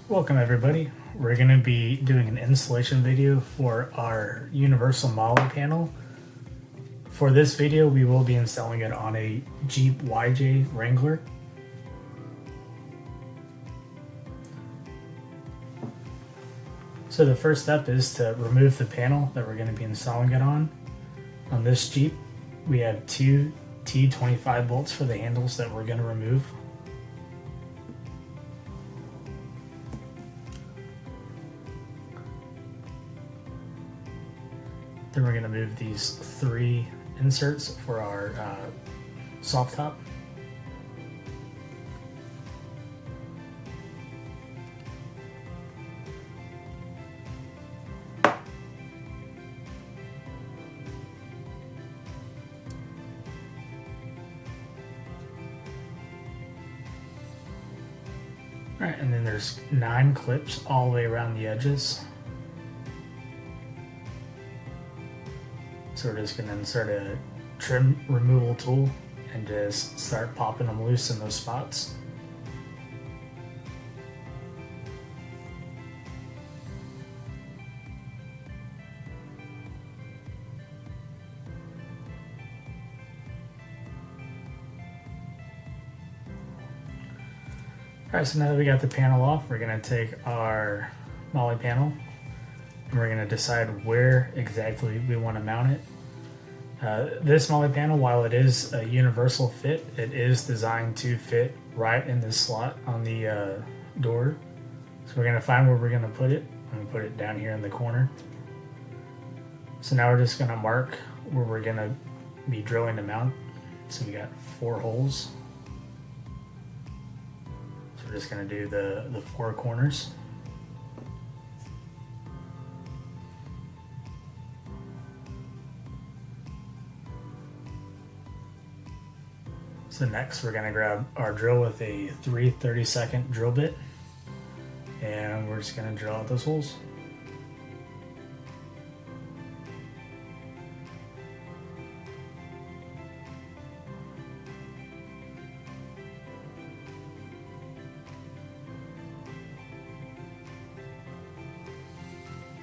Welcome everybody. We're going to be doing an installation video for our universal MOLLE panel. For this video we will be installing it on a Jeep YJ Wrangler. So the first step is to remove the panel that we're going to be installing it on. On this Jeep we have two T25 bolts for the handles that we're going to remove. Then we're going to move these three inserts for our soft top. Alright, and then there's 9 clips all the way around the edges. So we're just going to insert a trim removal tool and just start popping them loose in those spots. Alright, so now that we got the panel off, we're going to take our MOLLE panel and we're going to decide where exactly we want to mount it. This MOLLE panel, while it is a universal fit, it is designed to fit right in this slot on the door. So we're going to find where we're going to put it. I'm going to put it down here in the corner. So now we're just going to mark where we're going to be drilling the mount. So we got 4 holes. So we're just going to do the 4 corners. So next we're going to grab our drill with a 3/32 drill bit and we're just going to drill out those holes.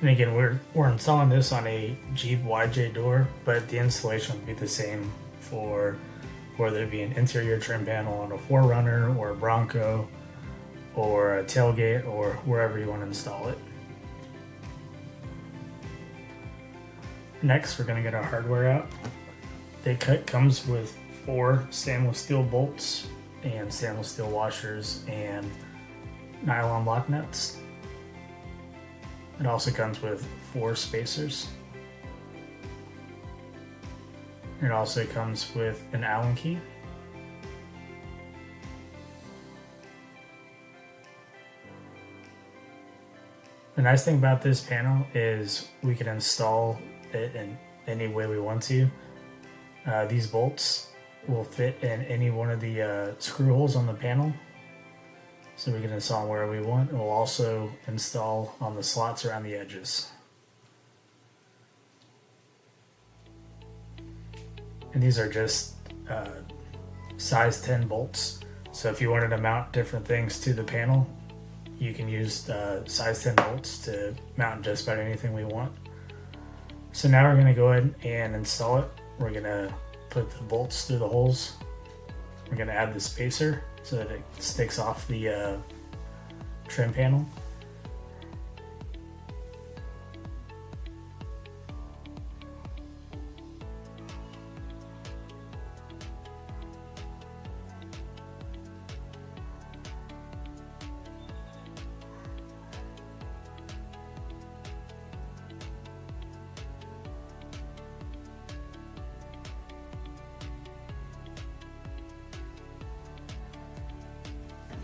And again, we're installing this on a Jeep YJ door, but the installation will be the same for whether it be an interior trim panel on a 4Runner or a Bronco or a tailgate or wherever you want to install it. Next, we're going to get our hardware out. The kit comes with 4 stainless steel bolts and stainless steel washers and nylon lock nuts. It also comes with 4 spacers. It also comes with an Allen key. The nice thing about this panel is we can install it in any way we want to. These bolts will fit in any one of the screw holes on the panel. So we can install them wherever we want. It will also install on the slots around the edges. And these are just size 10 bolts. So if you wanted to mount different things to the panel, you can use size 10 bolts to mount just about anything we want. So now we're going to go ahead and install it. We're going to put the bolts through the holes. We're going to add the spacer so that it sticks off the trim panel.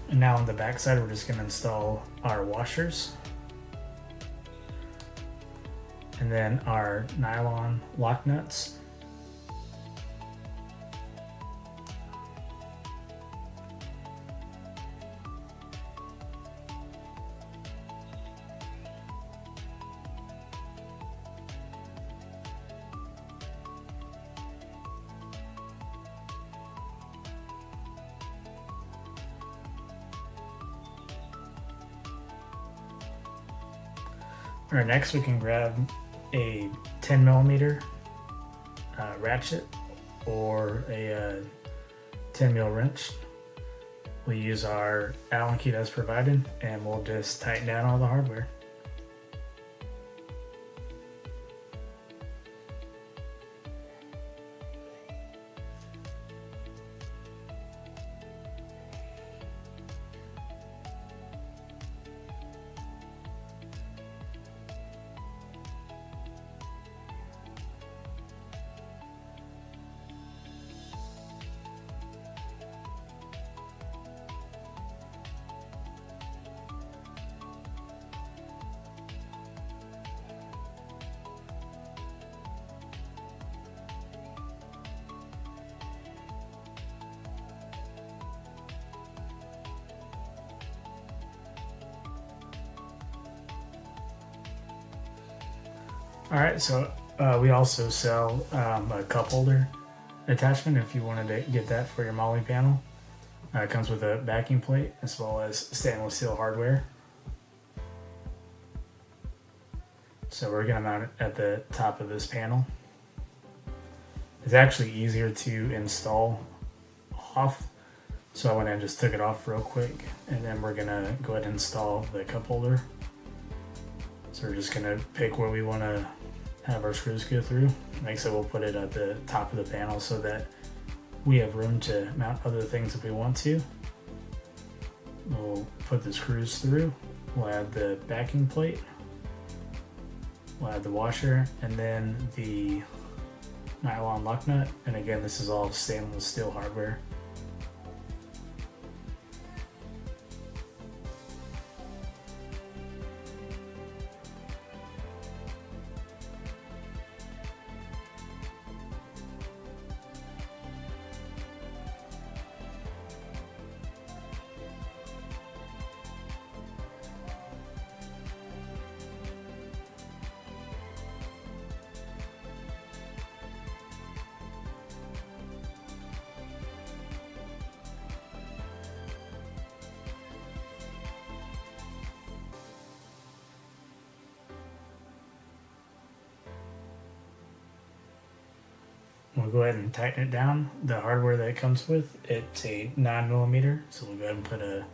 And now on the back side, we're just going to install our washers and then our nylon lock nuts. Alright, next we can grab a 10 millimeter ratchet or a 10 mil wrench. We use our Allen key that's provided, and we'll just tighten down all the hardware. Alright, so we also sell a cup holder attachment if you wanted to get that for your MOLLE panel. It comes with a backing plate as well as stainless steel hardware. So we're going to mount it at the top of this panel. It's actually easier to install off, so I went and just took it off real quick, and then we're going to go ahead and install the cup holder. So we're just going to pick where we want to have our screws go through. Like I said, we'll put it at the top of the panel so that we have room to mount other things if we want to. We'll put the screws through. We'll add the backing plate. We'll add the washer and then the nylon lock nut. And again, this is all stainless steel hardware. We'll go ahead and tighten it down. The hardware that it comes with, it's a 9mm, so we'll go ahead and put a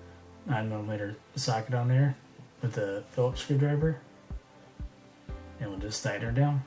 9mm socket on there with a Phillips screwdriver, and we'll just tighten her down.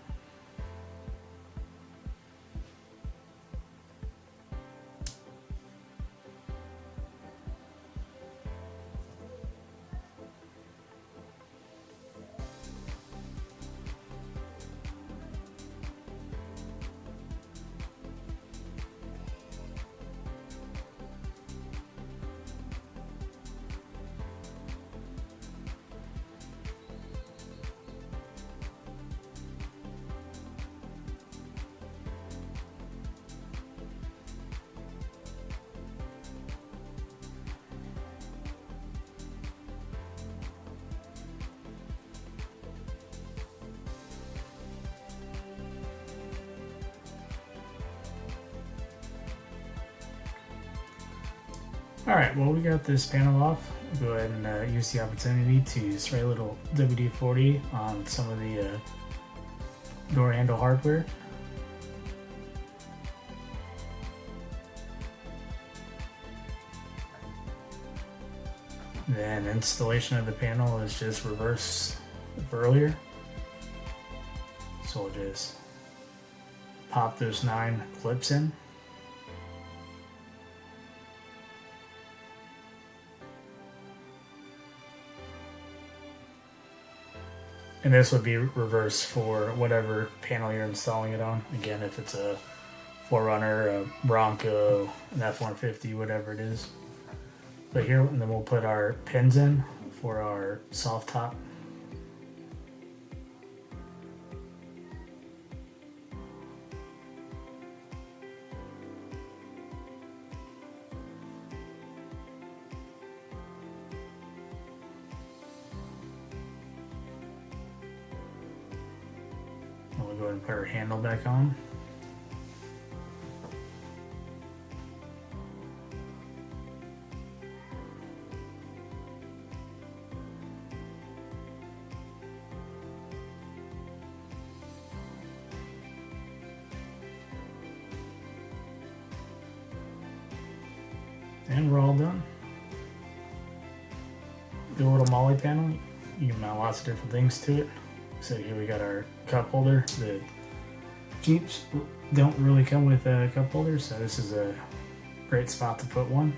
Alright, well, we got this panel off. We'll go ahead and use the opportunity to spray a little WD-40 on some of the door handle hardware. Then installation of the panel is just reverse of earlier. So we'll just pop those 9 clips in. And this would be reverse for whatever panel you're installing it on. Again, if it's a 4Runner, a Bronco, an F-150, whatever it is. But here, and then we'll put our pins in for our soft top. We'll go ahead and put our handle back on. And we're all done. The little MOLLE panel, you can mount lots of different things to it. So here we got our cup holder. The Jeeps don't really come with a cup holder, so this is a great spot to put one.